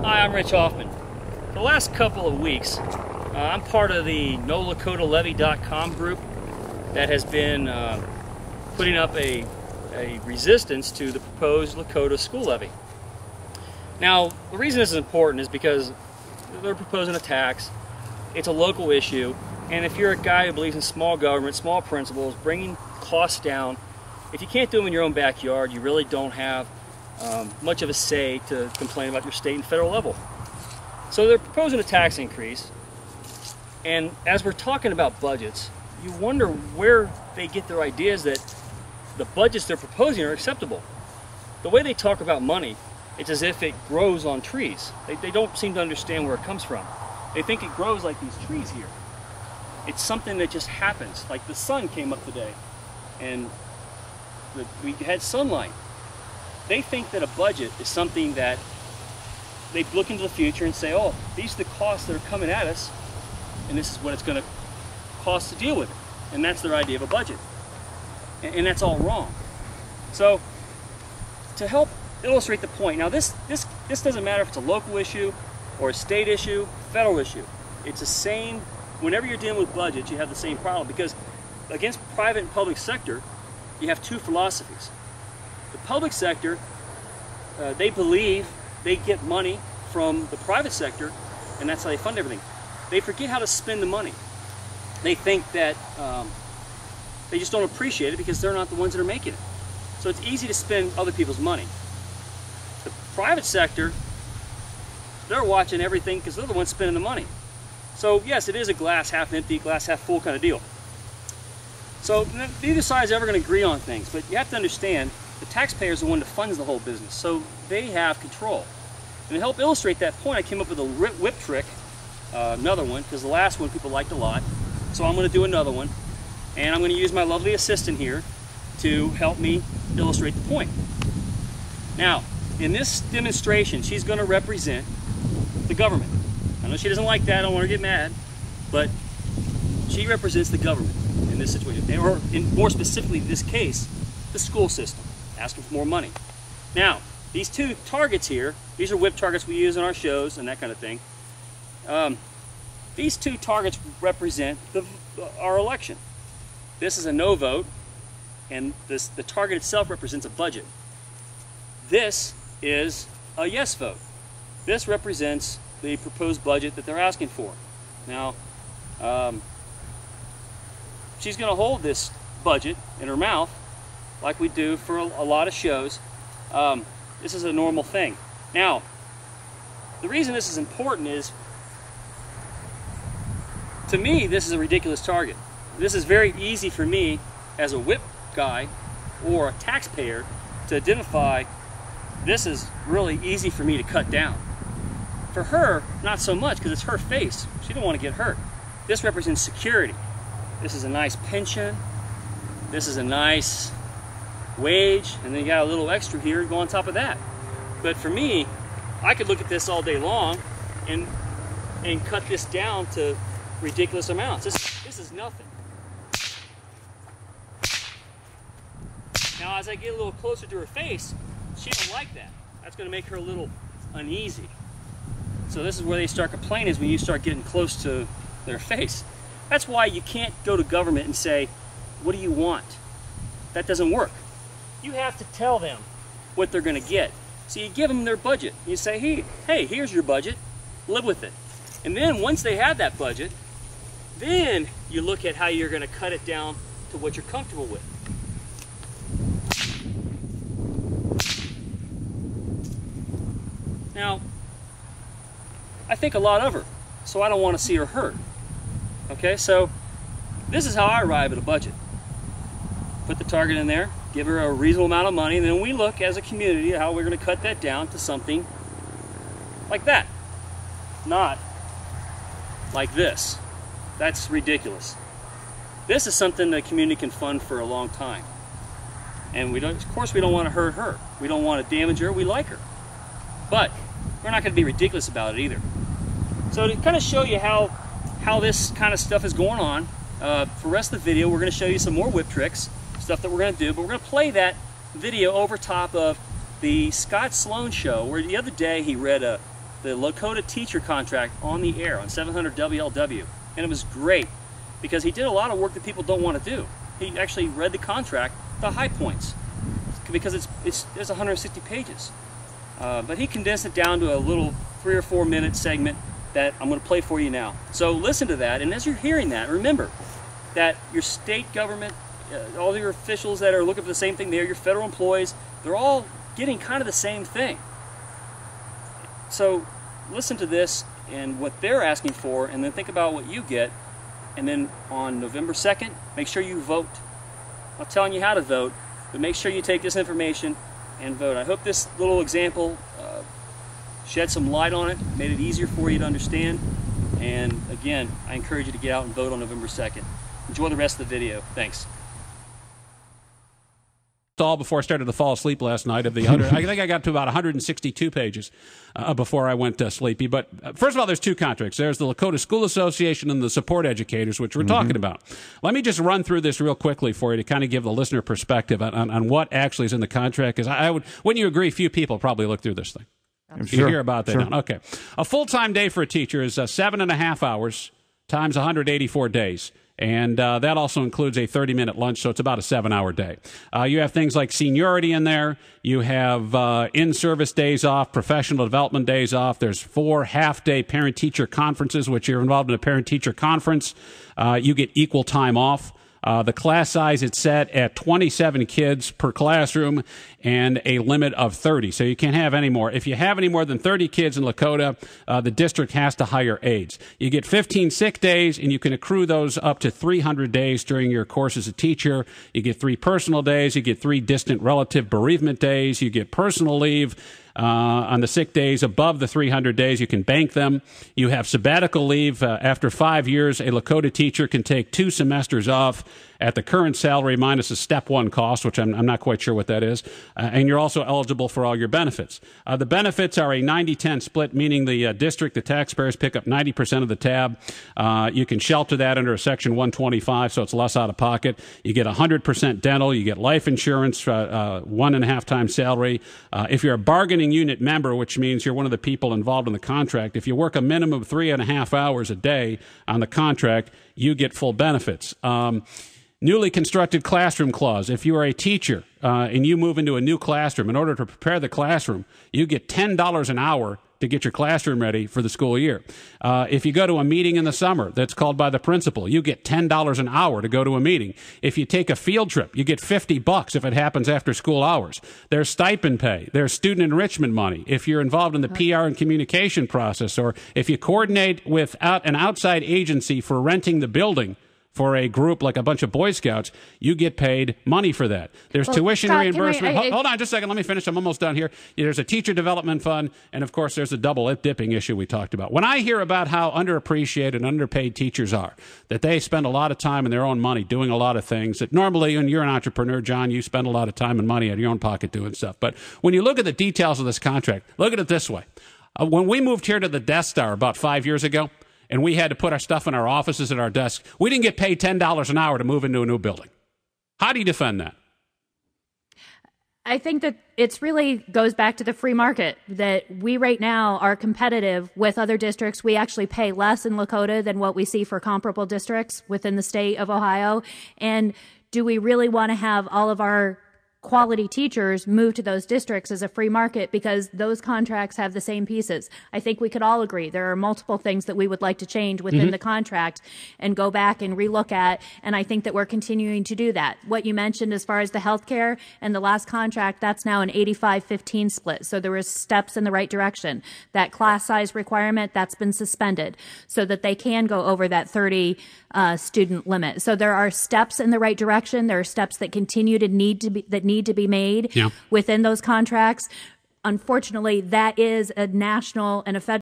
Hi, I'm Rich Hoffman. For the last couple of weeks, I'm part of the NoLakotaLevy.com group that has been putting up a resistance to the proposed Lakota school levy. Now, the reason this is important is because they're proposing a tax. It's a local issue, and if you're a guy who believes in small government, small principles, bringing costs down, if you can't do them in your own backyard, you really don't have much of a say to complain about your state and federal level. So they're proposing a tax increase, and as we're talking about budgets, you wonder where they get their ideas that the budgets they're proposing are acceptable. The way they talk about money, it's as if it grows on trees. They don't seem to understand where it comes from. They think it grows like these trees here. It's something that just happens, like the sun came up today and we had sunlight. They think that a budget is something that they look into the future and say, oh, these are the costs that are coming at us, and this is what it's going to cost to deal with it. And that's their idea of a budget. And that's all wrong. So, to help illustrate the point, now this doesn't matter if it's a local issue or a state issue, federal issue. It's the same, whenever you're dealing with budgets, you have the same problem, because against private and public sector, you have two philosophies. The public sector, they believe they get money from the private sector, and that's how they fund everything. They forget how to spend the money. They think that they just don't appreciate it because they're not the ones that are making it. So it's easy to spend other people's money. The private sector, they're watching everything because they're the ones spending the money. So yes, it is a glass half empty, glass half full kind of deal. So neither side is ever going to agree on things, but you have to understand the taxpayer is the one that funds the whole business, so they have control. And to help illustrate that point, I came up with a whip trick, another one, because the last one people liked a lot. So I'm going to do another one, and I'm going to use my lovely assistant here to help me illustrate the point. Now, in this demonstration, she's going to represent the government. I know she doesn't like that, I don't want her to get mad, but she represents the government in this situation, or more specifically in this case, the school system, asking for more money. Now, these two targets here, these are whip targets we use in our shows and that kind of thing. These two targets represent our election. This is a no vote, and the target itself represents a budget. This is a yes vote. This represents the proposed budget that they're asking for. Now, she's going to hold this budget in her mouth like we do for a lot of shows. This is a normal thing. Now, the reason this is important is, to me, this is a ridiculous target. This is very easy for me as a whip guy or a taxpayer to identify. This is really easy for me to cut down. For her, not so much, because it's her face. She don't want to get hurt. This represents security. This is a nice pension. This is a nice wage, and then you got a little extra here to go on top of that. But for me, I could look at this all day long and cut this down to ridiculous amounts. This is nothing. Now, as I get a little closer to her face, she don't like that. That's going to make her a little uneasy. So this is where they start complaining, is when you start getting close to their face. That's why you can't go to government and say, what do you want? That doesn't work. You have to tell them what they're going to get. So you give them their budget. You say, hey, here's your budget. Live with it. And then once they have that budget, then you look at how you're going to cut it down to what you're comfortable with. Now, I think a lot of her, so I don't want to see her hurt. Okay, so this is how I arrive at a budget. Put the target in there, give her a reasonable amount of money, and then we look as a community at how we're going to cut that down to something like that. Not like this. That's ridiculous. This is something the community can fund for a long time. And we don't, of course we don't want to hurt her. We don't want to damage her, we like her. But we're not going to be ridiculous about it either. So to kind of show you how this kind of stuff is going on, for the rest of the video we're going to show you some more whip tricks, stuff that we're going to do, but we're going to play that video over top of the Scott Sloan show, where the other day he read a the Lakota teacher contract on the air on 700 WLW, and it was great because he did a lot of work that people don't want to do. He actually read the contract, the high points, because there's 160 pages. But he condensed it down to a little 3 or 4 minute segment that I'm going to play for you now. So listen to that, and as you're hearing that, remember that your state government, all your officials that are looking for the same thing, they're your federal employees, they're all getting kind of the same thing. So listen to this and what they're asking for, and then think about what you get. And then on November 2nd, make sure you vote. I'm not telling you how to vote, but make sure you take this information and vote. I hope this little example shed some light on it, made it easier for you to understand. And again, I encourage you to get out and vote on November 2nd. Enjoy the rest of the video. Thanks. All before I started to fall asleep last night of the 100. I think I got to about 162 pages before I went sleepy. But first of all, there's two contracts. There's the Lakota School Association and the support educators, which we're talking about. Let me just run through this real quickly for you to kind of give the listener perspective on what actually is in the contract. Because wouldn't you agree, few people probably look through this thing. You hear about that now. Okay. A full-time day for a teacher is 7.5 hours times 184 days. And that also includes a 30-minute lunch, so it's about a 7-hour day. You have things like seniority in there. You have in-service days off, professional development days off. There's 4 half-day parent-teacher conferences, which you're involved in a parent-teacher conference. You get equal time off. The class size is set at 27 kids per classroom and a limit of 30. So you can't have any more. If you have any more than 30 kids in Lakota, the district has to hire aides. You get 15 sick days, and you can accrue those up to 300 days during your course as a teacher. You get 3 personal days. You get 3 distant relative bereavement days. You get personal leave. On the sick days above the 300 days, you can bank them. You have sabbatical leave. After 5 years, a Lakota teacher can take 2 semesters off at the current salary minus a step 1 cost, which I'm not quite sure what that is. And you're also eligible for all your benefits. The benefits are a 90-10 split, meaning the district, the taxpayers pick up 90% of the tab. You can shelter that under a Section 125, so it's less out of pocket. You get 100% dental. You get life insurance, 1.5 times salary. If you're a bargaining unit member, which means you're one of the people involved in the contract, if you work a minimum of 3.5 hours a day on the contract, you get full benefits. Newly constructed classroom clause. If you are a teacher and you move into a new classroom, in order to prepare the classroom, you get $10 an hour to get your classroom ready for the school year. If you go to a meeting in the summer that's called by the principal, you get $10 an hour to go to a meeting. If you take a field trip, you get $50 if it happens after school hours. There's stipend pay. There's student enrichment money. If you're involved in the PR and communication process, or if you coordinate with an outside agency for renting the building for a group like a bunch of Boy Scouts, you get paid money for that. There's tuition reimbursement. Hold on just a second. Let me finish. I'm almost done here. There's a teacher development fund, and, of course, there's a double dipping issue we talked about. When I hear about how underappreciated and underpaid teachers are, that they spend a lot of time and their own money doing a lot of things that normally, when you're an entrepreneur, John, you spend a lot of time and money out of your own pocket doing stuff. But when you look at the details of this contract, look at it this way. When we moved here to the Death Star about 5 years ago, and we had to put our stuff in our offices and our desks, we didn't get paid $10 an hour to move into a new building. How do you defend that? I think that it's really goes back to the free market, that we right now are competitive with other districts. We actually pay less in Lakota than what we see for comparable districts within the state of Ohio. And do we really want to have all of our quality teachers move to those districts as a free market because those contracts have the same pieces? I think we could all agree there are multiple things that we would like to change within the contract and go back and relook at, and I think that we're continuing to do that. What you mentioned as far as the healthcare and the last contract, that's now an 85-15 split, so there was steps in the right direction. That class size requirement, that's been suspended so that they can go over that 30 student limit. So there are steps in the right direction. There are steps that need to be made within those contracts. Unfortunately, that is a national and a federal